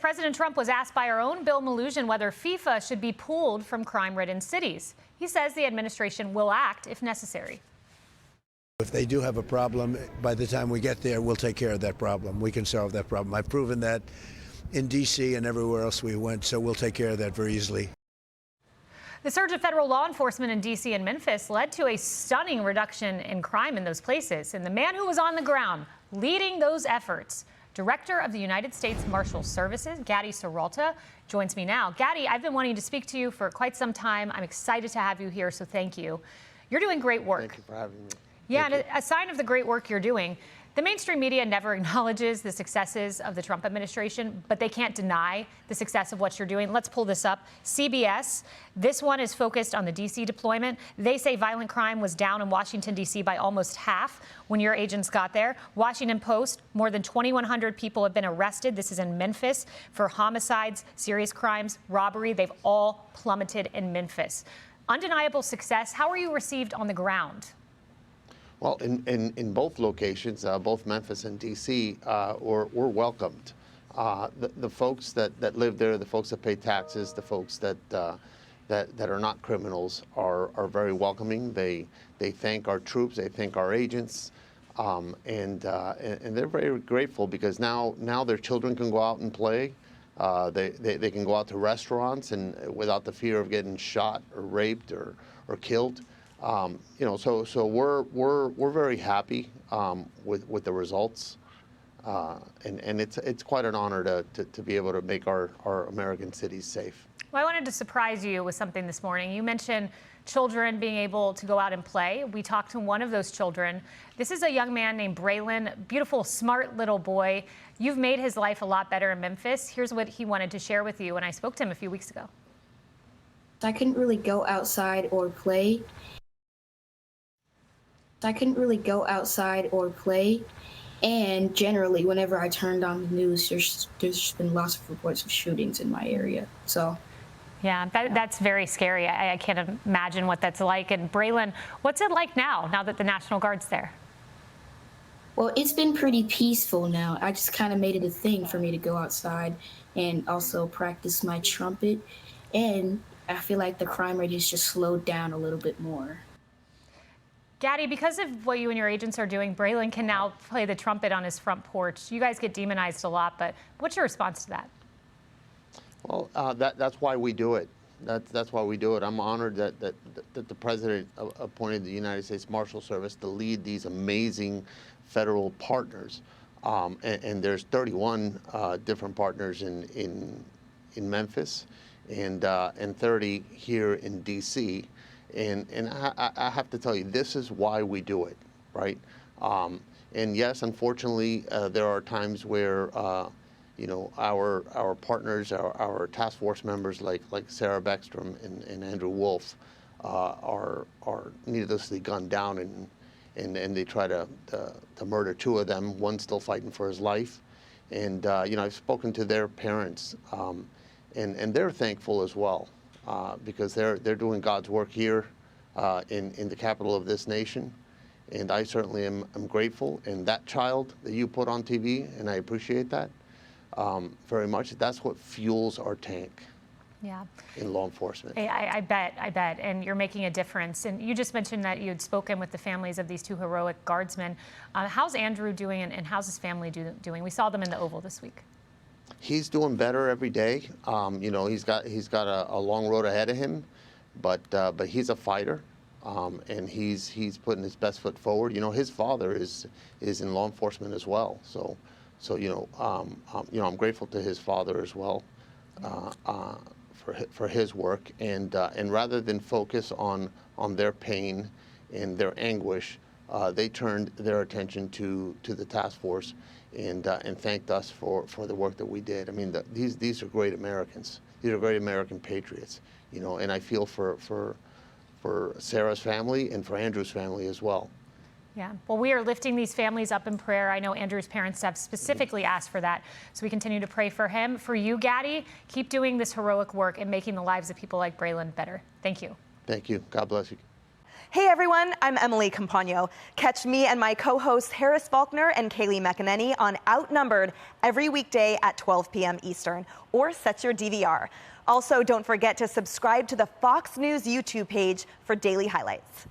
President Trump was asked by our own Bill Maloogian whether FIFA should be pulled from crime-ridden cities. He says the administration will act if necessary. If they do have a problem, by the time we get there, we'll take care of that problem. We can solve that problem. I've proven that in D.C. and everywhere else we went, so we'll take care of that very easily. The surge of federal law enforcement in D.C. and Memphis led to a stunning reduction in crime in those places. And the man who was on the ground leading those efforts, Director of the United States Marshals Services, Gady Serralta, joins me now. Gady, I've been wanting to speak to you for quite some time. I'm excited to have you here, so thank you. You're doing great work. Thank you for having me. Yeah, and a sign of the great work you're doing, the mainstream media never acknowledges the successes of the Trump administration, but they can't deny the success of what you're doing. Let's pull this up. CBS, this one is focused on the D.C. deployment. They say violent crime was down in Washington, D.C. by almost half when your agents got there. Washington Post, more than 2,100 people have been arrested. This is in Memphis for homicides, serious crimes, robbery. They've all plummeted in Memphis. Undeniable success. How are you received on the ground? Well, in both locations, both Memphis and D.C., were welcomed. The folks that live there, the folks that pay taxes, the folks that are not criminals are very welcoming. They thank our troops, they thank our agents, and they're very grateful because now their children can go out and play. They can go out to restaurants and without the fear of getting shot or raped or killed. So we're very happy with the results, and it's quite an honor to be able to make our American cities safe. Well, I wanted to surprise you with something this morning. You mentioned children being able to go out and play. We talked to one of those children. This is a young man named Braylon, beautiful, smart little boy. You've made his life a lot better in Memphis. Here's what he wanted to share with you when I spoke to him a few weeks ago. I couldn't really go outside or play. And generally, whenever I turned on the news, there's been lots of reports of shootings in my area. So, yeah, that's very scary. I can't imagine what that's like. And Braylon, what's it like now that the National Guard's there? Well, it's been pretty peaceful now. I just kind of made it a thing for me to go outside and also practice my trumpet. And I feel like the crime rate has just slowed down a little bit more. Gady, because of what you and your agents are doing, Braylon can now play the trumpet on his front porch. You guys get demonized a lot, but what's your response to that? Well, that's why we do it. That's why we do it. I'm honored that the president appointed the United States Marshal Service to lead these amazing federal partners. And there's 31 different partners in Memphis and 30 here in D.C. And I have to tell you, this is why we do it, right? And yes, unfortunately, there are times where our partners, our task force members like Sarah Beckstrom and Andrew Wolf are needlessly gunned down, and they try to murder two of them. One's still fighting for his life, and I've spoken to their parents, and they're thankful as well. Because they're doing God's work here in the capital of this nation. And I certainly am grateful. And that child that you put on TV, and I appreciate that very much, that's what fuels our tank. Yeah. In law enforcement. I bet. And you're making a difference. And you just mentioned that you had spoken with the families of these two heroic guardsmen. How's Andrew doing and how's his family doing? We saw them in the Oval this week. He's doing better every day. He's got a long road ahead of him, but he's a fighter, and he's putting his best foot forward. His father is in law enforcement as well. So I'm grateful to his father as well for his work. And rather than focus on their pain and their anguish, they turned their attention to the task force and thanked us for the work that we did. I mean, these are great Americans. These are great American patriots, and I feel for Sarah's family and for Andrew's family as well. Yeah, well, we are lifting these families up in prayer. I know Andrew's parents have specifically asked for that, so we continue to pray for him. For you, Gady, keep doing this heroic work and making the lives of people like Braylon better. Thank you. Thank you. God bless you. Hey everyone, I'm Emily Campagno. Catch me and my co-hosts Harris Faulkner and Kaylee McEnany on Outnumbered every weekday at 12 p.m. Eastern, or set your DVR. Also, don't forget to subscribe to the Fox News YouTube page for daily highlights.